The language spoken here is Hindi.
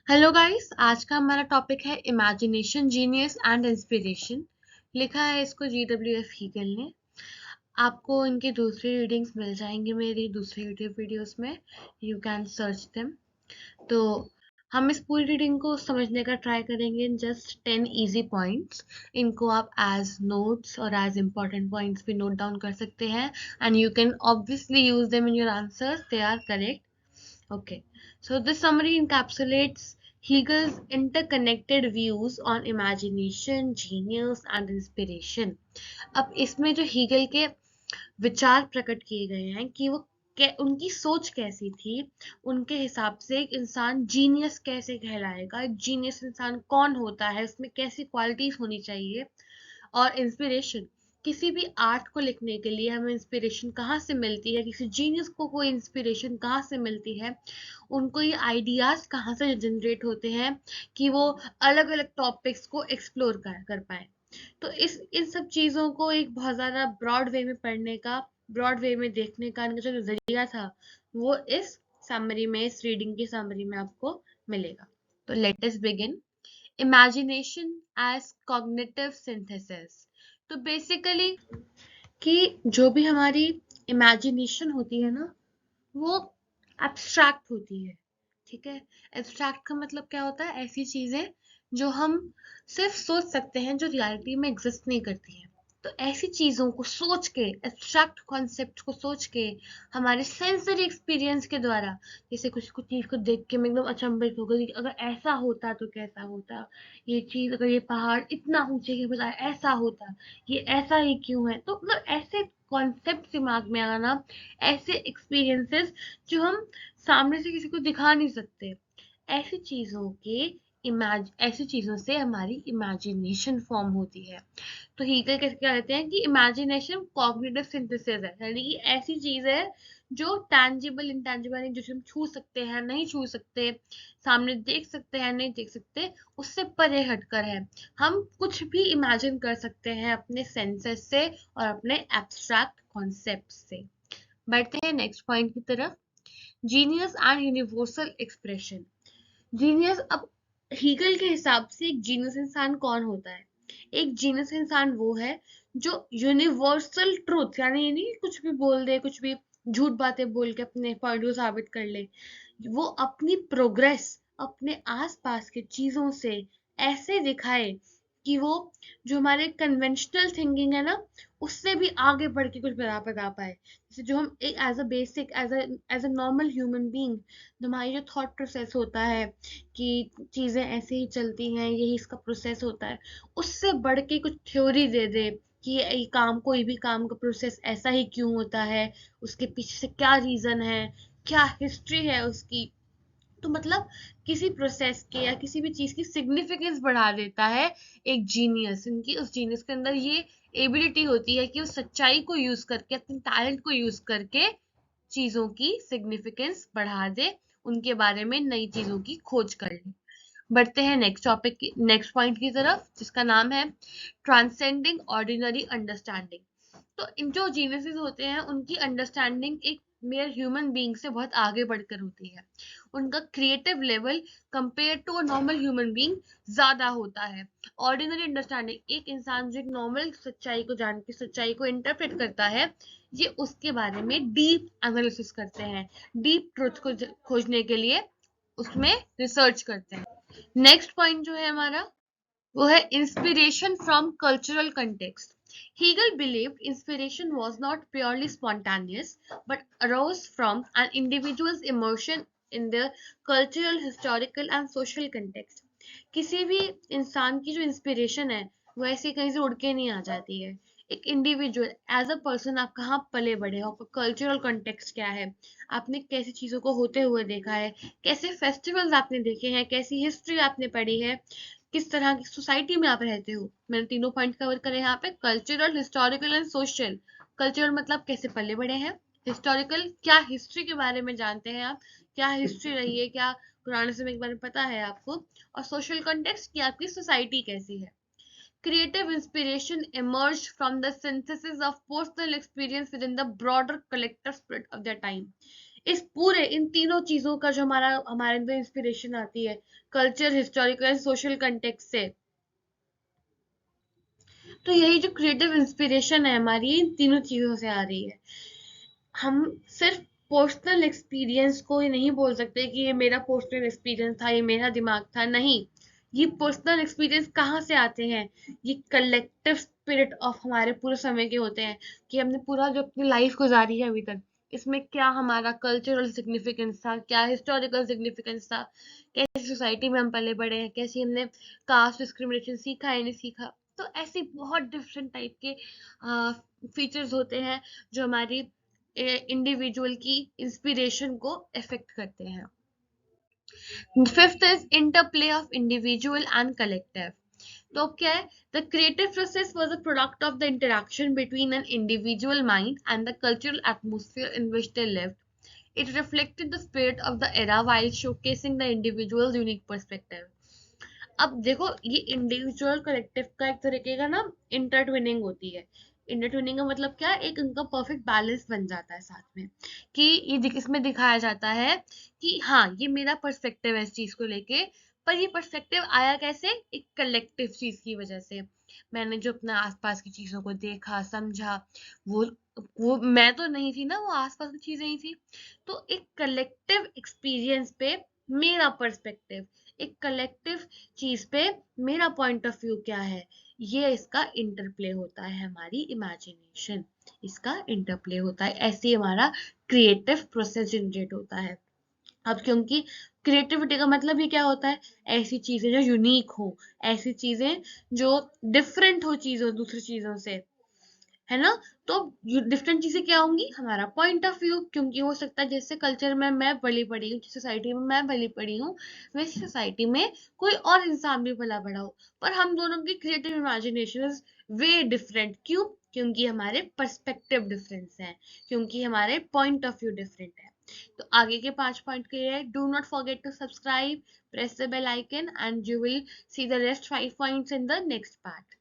हेलो गाइस, आज का हमारा टॉपिक है इमेजिनेशन, जीनियस एंड इंस्पिरेशन। लिखा है इसको GWF हीगल ने। आपको इनकी दूसरी रीडिंग्स मिल जाएंगी मेरी दूसरी यूट्यूब वीडियोस में। You can search them. तो हम इस पूरी रीडिंग को समझने का ट्राई करेंगे इन जस्ट 10 इजी पॉइंट्स। इनको आप एज नोट्स और एज इम्पोर्टेंट पॉइंट्स भी नोट डाउन कर सकते हैं and you can obviously use them in your answers, they are correct. Okay, so this summary encapsulates Hegel's interconnected views on imagination, genius and inspiration. अब इसमें जो हीगल के विचार प्रकट किए गए हैं कि वो उनकी सोच कैसी थी, उनके हिसाब से एक इंसान जीनियस कैसे कहलाएगा, एक जीनियस इंसान कौन होता है, उसमें कैसी क्वालिटीज होनी चाहिए, और इंस्पिरेशन, किसी भी आर्ट को लिखने के लिए हमें इंस्पिरेशन कहाँ से मिलती है, किसी जीनियस को कोई इंस्पिरेशन कहाँ से मिलती है, उनको ये आइडियाज कहाँ से जनरेट होते हैं कि वो अलग अलग टॉपिक्स को एक्सप्लोर कर पाए। तो इस इन सब चीजों को एक बहुत ज्यादा ब्रॉड वे में पढ़ने का, ब्रॉड वे में देखने का इनका जो जरिया था, वो इस समरी में, इस रीडिंग की समरी में आपको मिलेगा। तो let us begin. Imagination as cognitive synthesis. तो बेसिकली कि जो भी हमारी इमेजिनेशन होती है ना, वो एब्स्ट्रैक्ट होती है। ठीक है, एब्स्ट्रैक्ट का मतलब क्या होता है? ऐसी चीजें जो हम सिर्फ सोच सकते हैं, जो रियलिटी में एग्जिस्ट नहीं करती है। तो ऐसी चीजों को सोच के, एब्स्ट्रैक्ट कॉन्सेप्ट को सोच के, हमारे सेंसरी एक्सपीरियंस के द्वारा, जैसे कुछ कुछ चीज को देख के मैं एकदम अचंभित हो गई कि अगर ऐसा होता तो कैसा होता, ये चीज, अगर ये पहाड़ इतना ऊंचे के बजाय ऐसा होता, ये ऐसा ही क्यों है। तो मतलब ऐसे कॉन्सेप्ट दिमाग में आना, ऐसे एक्सपीरियंसेस जो हम सामने से किसी को दिखा नहीं सकते, ऐसी चीजों के ऐसी चीजों से हमारी इमेजिनेशन फॉर्म होती है। तो हीगल कैसे क्या कहते हैं कि इमेजिनेशन कॉग्निटिव सिंथेसिस है, यानी कि ऐसी चीज है जो टैंजिबल इंटैंजिबल है, जो हम छू सकते हैं, नहीं छू सकते, सामने देख सकते हैं, नहीं देख सकते, उससे परे हटकर है। हम कुछ भी इमेजिन कर सकते हैं अपने सेंसेस से और अपने एब्स्ट्रैक्ट कॉन्सेप्ट से। बढ़ते हैं नेक्स्ट पॉइंट की तरफ। Genius and universal expression. Genius, अब हीगल के हिसाब से एक जीनियस इंसान कौन होता है? एक जीनियस इंसान वो है जो यूनिवर्सल ट्रूथ, यानी ये नहीं कुछ भी बोल दे, कुछ भी झूठ बातें बोल के अपने पॉइंट को साबित कर ले। वो अपनी प्रोग्रेस अपने आसपास के चीजों से ऐसे दिखाए कि वो, जो हमारे कन्वेंशनल थिंकिंग है ना, उससे भी आगे बढ़ के कुछ बता पाए। जैसे जो हम एक as a basic, as a normal human being, हमारी जो थॉट प्रोसेस होता है कि चीजें ऐसे ही चलती हैं, यही इसका प्रोसेस होता है, उससे बढ़ के कुछ थ्योरी दे दे कि ये काम, कोई भी काम का प्रोसेस ऐसा ही क्यों होता है, उसके पीछे से क्या रीजन है, क्या हिस्ट्री है उसकी। तो मतलब किसी प्रोसेस के या किसी भी चीज की सिग्निफिकेंस बढ़ा देता है एक जीनियस। इनकी उस जीनियस के अंदर ये एबिलिटी होती है कि वो सच्चाई को यूज करके, अपने टैलेंट को यूज करके चीजों की सिग्निफिकेंस बढ़ा दे, उनके बारे में नई चीजों की खोज कर ले। बढ़ते हैं नेक्स्ट टॉपिक की, नेक्स्ट पॉइंट की तरफ, जिसका नाम है ट्रांसेंडिंग ऑर्डिनरी अंडरस्टैंडिंग। तो इन जो जीनियसेस होते हैं, उनकी अंडरस्टैंडिंग एक मेयर ह्यूमन बीइंग से बहुत आगे बढ़कर होती है। उनका creative level compare to a normal human being ज्यादा होता है। ऑर्डिनरी अंडरस्टैंडिंग, एक इंसान जो एक नॉर्मल सच्चाई को जान के, सच्चाई को इंटरप्रेट करता है, ये उसके बारे में डीप एनालिसिस करते हैं, डीप ट्रुथ को खोजने के लिए उसमें रिसर्च करते हैं। नेक्स्ट पॉइंट जो है हमारा, वो है inspiration from cultural context. Hegel believed inspiration was not purely spontaneous but arose from an individual's immersion in the cultural, historical and social context. किसी भी इंसान की जो इंस्पिरेशन है, वो ऐसे कहीं से उड़ के नहीं आ जाती है। एक इंडिविजुअल, एज अ पर्सन, आप कहाँ पले बड़े हो, आपका कल्चरल कॉन्टेक्स्ट क्या है, आपने कैसी चीजों को होते हुए देखा है, कैसे फेस्टिवल्स आपने देखे हैं, कैसी हिस्ट्री आपने पढ़ी है, किस तरह की सोसाइटी में आप रहते हो। मैंने तीनों पॉइंट कवर करे यहाँ पे, cultural, historical and social. Cultural मतलब कैसे पले बड़े हैं, हिस्टोरिकल क्या हिस्ट्री के बारे में जानते हैं आप, क्या हिस्ट्री रही है, क्या पुराने समय के बारे में पता है आपको, और सोशल कॉन्टेक्स्ट की आपकी सोसाइटी कैसी है। Creative inspiration emerged from the synthesis of personal experience within the broader collective spirit of their time. इस पूरे इन तीनों चीजों का जो हमारे अंदर इंस्पिरेशन आती है, कल्चर, हिस्टोरिकल, सोशल कंटेक्स्ट से, तो यही जो क्रिएटिव इंस्पिरेशन है हमारी, इन तीनों चीजों से आ रही है। हम सिर्फ पर्सनल एक्सपीरियंस को ही नहीं बोल सकते कि ये मेरा पर्सनल एक्सपीरियंस था, ये मेरा दिमाग था, नहीं। ये पर्सनल एक्सपीरियंस कहाँ से आते हैं? ये कलेक्टिव स्पिरिट ऑफ हमारे पूरे समय के होते हैं, कि हमने पूरा जो अपनी लाइफ गुजारी है अभी तक, इसमें क्या हमारा कल्चरल सिग्निफिकेंस था, क्या हिस्टोरिकल सिग्निफिकेंस था, कैसी सोसाइटी में हम पले बड़े हैं, कैसी हमने कास्ट डिस्क्रिमिनेशन सीखा है नहीं सीखा। तो ऐसी बहुत डिफरेंट टाइप के फीचर्स होते हैं जो हमारी इंडिविजुअल की इंस्पिरेशन को अफेक्ट करते हैं। Fifth is interplay of individual and collective. तो अब क्या है? The creative process was a product of the interaction between an individual mind and the cultural atmosphere in which they lived. It reflected the spirit of the era while showcasing the individual's unique perspective. अब देखो, ये इंडिविजुअल कलेक्टिव का एक तरीके का ना इंटरट्विनिंग होती है। इंटरट्विनिंग का मतलब क्या है? एक उनका परफेक्ट बैलेंस बन जाता है साथ में, कि इसमें दिखाया जाता है कि हाँ, ये मेरा पर्सपेक्टिव है इस चीज को लेके, पर ये पर्सपेक्टिव आया कैसे? एक कलेक्टिव चीज की वजह से। मैंने जो अपना आसपास की चीजों को देखा, समझा, वो वो मैं तो नहीं थी ना, वो आसपास की चीजें ही थी। तो एक कलेक्टिव एक्सपीरियंस पे मेरा पर्सपेक्टिव, एक कलेक्टिव चीज पे मेरा पॉइंट ऑफ व्यू क्या है, ये इसका इंटरप्ले होता है, हमारी इमेजिनेशन इसका इंटरप्ले होता है, ऐसे ही हमारा क्रिएटिव प्रोसेस जनरेट होता है। अब क्योंकि क्रिएटिविटी का मतलब ही क्या होता है? ऐसी चीजें जो यूनिक हो, ऐसी चीजें जो डिफरेंट हो चीजों दूसरी चीजों से, है ना? तो डिफरेंट चीजें क्या होंगी? हमारा पॉइंट ऑफ व्यू, क्योंकि हो सकता है जैसे कल्चर में मैं पली पड़ी हूँ, जिस सोसाइटी में मैं पली पड़ी हूँ, वैसी सोसाइटी में कोई और इंसान भी पला बड़ा हो, पर हम दोनों की creative imagination is way different. क्यों? क्योंकि हमारे पर्सपेक्टिव डिफरेंस है, क्योंकि हमारे पॉइंट ऑफ व्यू डिफरेंट है। तो आगे के 5 पॉइंट के लिए, do not forget to subscribe, press the bell icon, and you will see the rest 5 points in the next part.